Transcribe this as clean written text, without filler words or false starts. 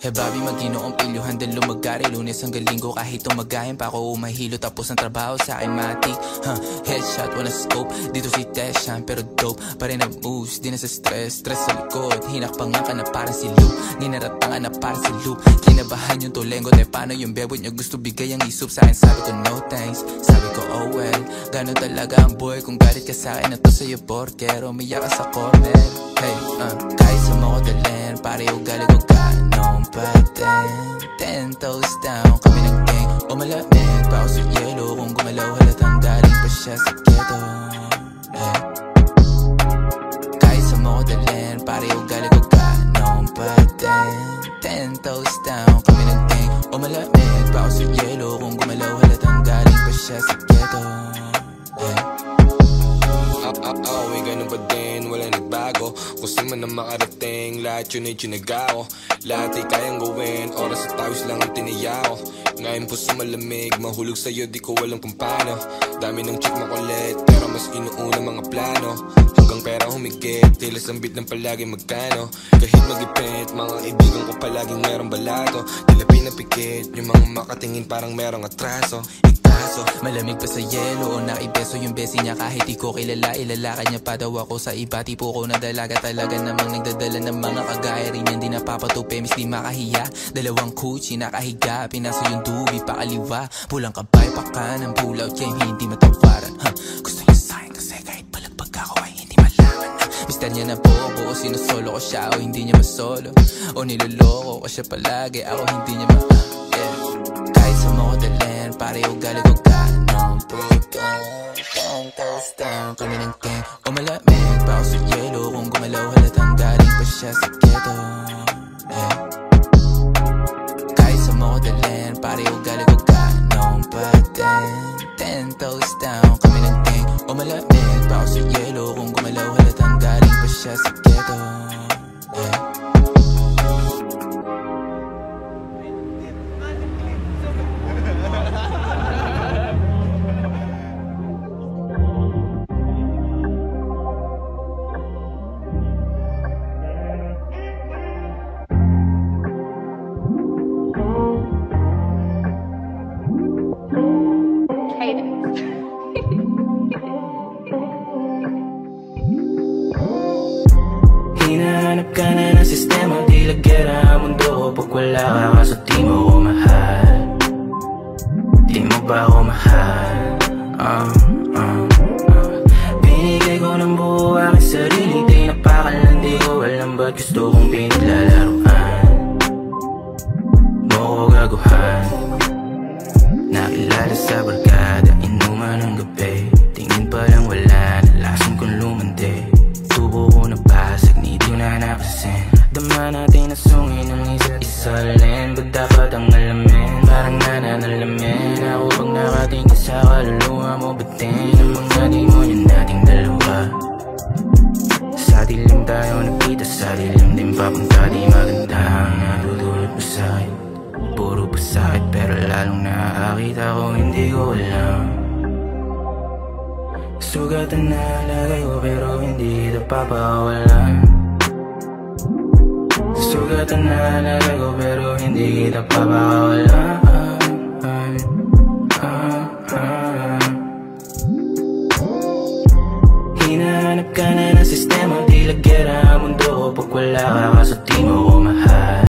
Hey Bobby, mag-inoong pilyo, handang lumagari Lunes hanggang linggo kahit tumagahin pa ako umahilo. Tapos ang trabaho sa akin matik, headshot, wala scope. Dito si Teshan, pero dope pa rin ang moves, di na sa stress. Stress sa likod, hinakpangan ka na parang si Luke. Ninaratangan na parang si Luke. Kinabahan yung tulengo, te paano yung bebot niya gusto bigay ang isup sa akin. Sabi ko no thanks, sabi ko oh well. Ganun talaga ang boy, kung galit ka sa akin na to sa'yo porkero. Umiyak ka sa corner, hey, kahit sa mga dalhin, pare ugali ko ganon pa din. 10 toes down, kami ng gang o malamig pa ako sa yelo. Kung gumalaw halatang galing pa siya sa ghetto, hey. Kahit sa mga dalhin, pare ugali ko ganon pa din. 10 toes down, kami ng gang o malamig pa ako sa yelo. Kung gumalaw halatang galing pa siya sa ghetto, hey. Ganun pa din, wala nagbago. Kung saan man na makarating, lahat yun ay tsinagaw. Lahat ay kayang gawin, oras at tawis lang ang tiniyaw. Ngayon po sa malamig, mahulog sa'yo di ko alam kung paano. Dami ng chick makulit, pero mas inuuna mga plano. Hanggang pera humigit, tila sambit ng palagi magkano. Kahit magipit, mga kaibigan ko palaging merong balato. Tila pinapikit, yung mga makatingin parang merong atraso. Malamig pa sa yelo o naibeso yung besi niya. Kahit di ko kilala, ilalakad niya pa daw ako sa iba. Tipo ko na dalaga talaga namang nagdadala ng mga kagaya rin yan. Di napapatupi, mis di makahiya. Dalawang kuchi nakahiga, pinaso yung dubi pakaliwa. Pulang kabay pa kanan, pull out game, hindi matawaran. Gusto niya sa'kin kasi kahit palagbag ako ay hindi malaman na mister niya na bobo o sinusolo ko siya o hindi niya masolo. O niloloko ko siya palagi, ako hindi niya yeah. Kahit sa mga dalhin, pare ugali ko ganon pa din. 10 toes down, kami ng gang o malamig pa ako sa yelo. Kung gumalaw halatang galing pa siya sa ghetto, yeah. Kahit sa mga dalhin, pare ugali ko ganon pa din. 10 toes down, kami ng gang o malamig pa ako sa yelo. Kung gumalaw halatang galing pa siya sa ghetto, yeah. Hinahanap ka na ng sistema, di lagyera ang mundo ko pag wala ka, kaso di mo ko mahal. Di mo ba ako mahal? Binigay ko ng buo aking sarili, di napakalan, di ko alam ba't gusto kong pinaglalaruan. Mo ko gaguhan, nakilala sa barkada, inuman ng gabi. Tingin pa lang wala, nalasan kong lumandi. Tubo ko nabasag, di ko na napasin. Dama natin nasungin ng isa't isa rin. Ba't dapat ang alamin, parang nananalamin ako pag nakatingin sa kaluluwa mo. Batin ang mga demonyo nating dalawa. Sa dilim tayo nagkita, sa dilim din papunta. Di maganda ang natutulog pa sa'kin, puro pasakit pero lalong nakakita ko, hindi ko alam. Sugatan na lagay ko pero hindi ito papawalan. Sugatan na lagay ko pero hindi kita papawalan. Hinahanap ka na ng sistema, di lagyera ang mundo ko pag wala ka, kaso di mo ko mahal.